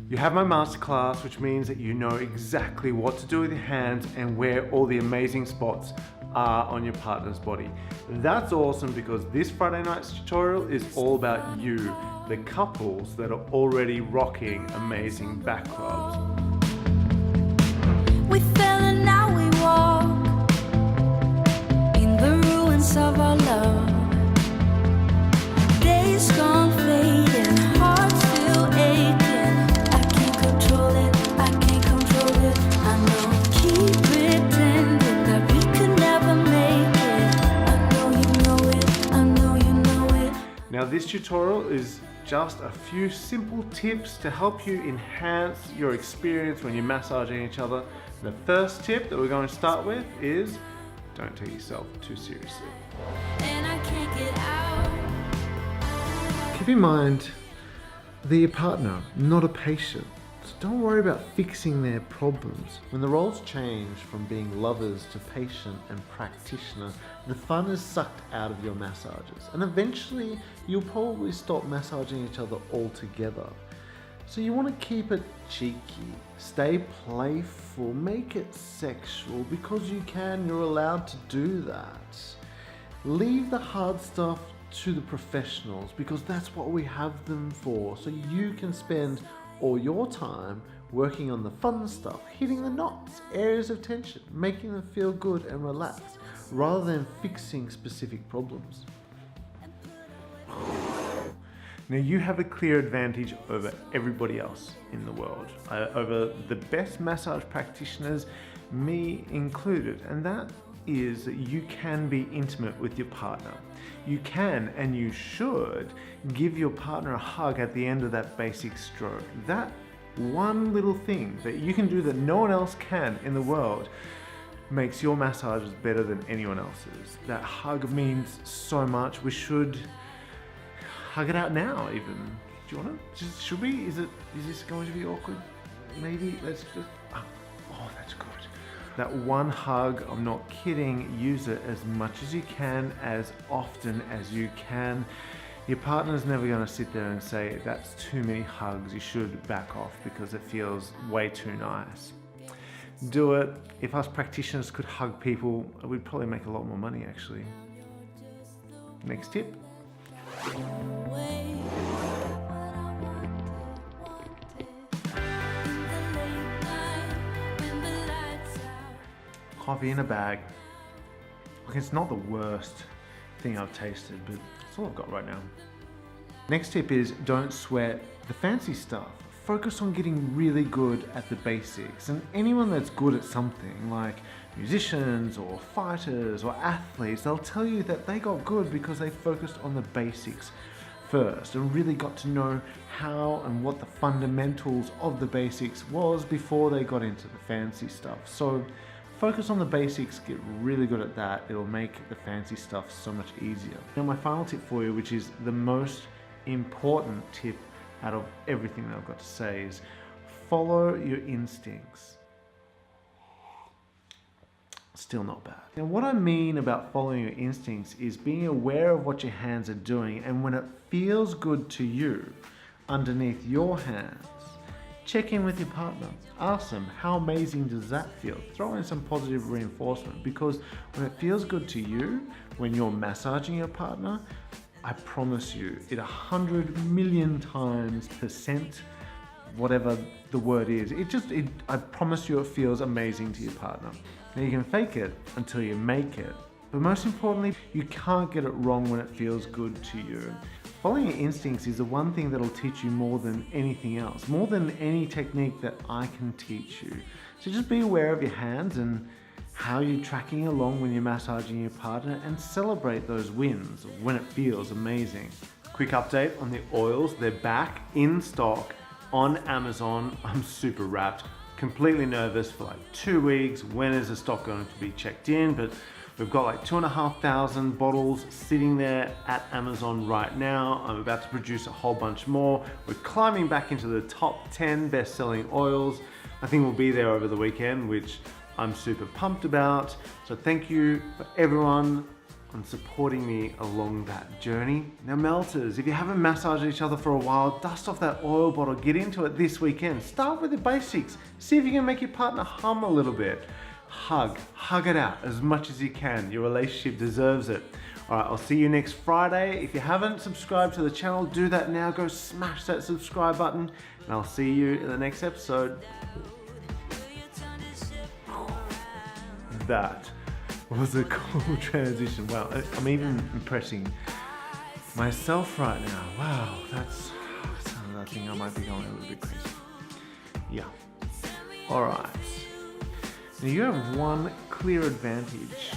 You have my masterclass, which means that you know exactly what to do with your hands and where all the amazing spots are on your partner's body. That's awesome because this Friday night's tutorial is all about you, the couples that are already rocking amazing back rubs. We fell and now we walk in the ruins of our love. Days gone fading, hearts still aching. I can't control it, I can't control it. I know, keep pretending that we could never make it. I know you know it, I know you know it. Now this tutorial is just a few simple tips to help you enhance your experience when you're massaging each other. The first tip that we're going to start with is don't take yourself too seriously. And I can't get out. Keep in mind, they're your partner, not a patient. So don't worry about fixing their problems. When the roles change from being lovers to patient and practitioner, the fun is sucked out of your massages. And eventually, you'll probably stop massaging each other altogether. So you want to keep it cheeky, stay playful, make it sexual because you can, you're allowed to do that. Leave the hard stuff to the professionals because that's what we have them for. So you can spend all your time working on the fun stuff, hitting the knots, areas of tension, making them feel good and relaxed, rather than fixing specific problems. Now you have a clear advantage over everybody else in the world, over the best massage practitioners, me included, and that is that you can be intimate with your partner. You can and you should give your partner a hug at the end of that basic stroke. That one little thing that you can do that no one else can in the world makes your massages better than anyone else's. That hug means so much. We should hug it out now even. Do you want to? Should we? Is this going to be awkward? Maybe let's just, oh, that's good. That one hug, I'm not kidding, use it as much as you can, as often as you can. Your partner's never going to sit there and say, that's too many hugs, you should back off because it feels way too nice. Do it. If us practitioners could hug people, we'd probably make a lot more money actually. Next tip. Coffee in a bag. Look, it's not the worst thing I've tasted, but it's all I've got right now. Next tip is don't sweat the fancy stuff. Focus on getting really good at the basics. And anyone that's good at something, like musicians or fighters or athletes, they'll tell you that they got good because they focused on the basics first and really got to know how and what the fundamentals of the basics was before they got into the fancy stuff. So focus on the basics, get really good at that. It'll make the fancy stuff so much easier. Now my final tip for you, which is the most important tip out of everything that I've got to say, is follow your instincts. Still not bad. Now what I mean about following your instincts is being aware of what your hands are doing, and when it feels good to you underneath your hands, check in with your partner. Ask them, how amazing does that feel? Throw in some positive reinforcement, because when it feels good to you, when you're massaging your partner, I promise you, it 100 million times percent, whatever the word is, I promise you it feels amazing to your partner. Now you can fake it until you make it, but most importantly, you can't get it wrong when it feels good to you. Following your instincts is the one thing that'll teach you more than anything else, more than any technique that I can teach you. So just be aware of your hands and how you're tracking along when you're massaging your partner, and celebrate those wins when it feels amazing. Quick update on the oils, they're back in stock on Amazon. I'm super wrapped, completely nervous for like 2 weeks. When is the stock going to be checked in? But we've got like 2,500 bottles sitting there at Amazon right now. I'm about to produce a whole bunch more. We're climbing back into the top 10 best-selling oils. I think we'll be there over the weekend, which I'm super pumped about. So thank you for everyone on supporting me along that journey. Now melters, if you haven't massaged each other for a while, dust off that oil bottle, get into it this weekend. Start with the basics. See if you can make your partner hum a little bit. Hug it out as much as you can. Your relationship deserves it. All right, I'll see you next Friday. If you haven't subscribed to the channel, do that now. Go smash that subscribe button, and I'll see you in the next episode. That was a cool transition. Wow, I'm even impressing myself right now. Wow, that's another thing I might be going a little bit crazy. Yeah. All right. Now you have one clear advantage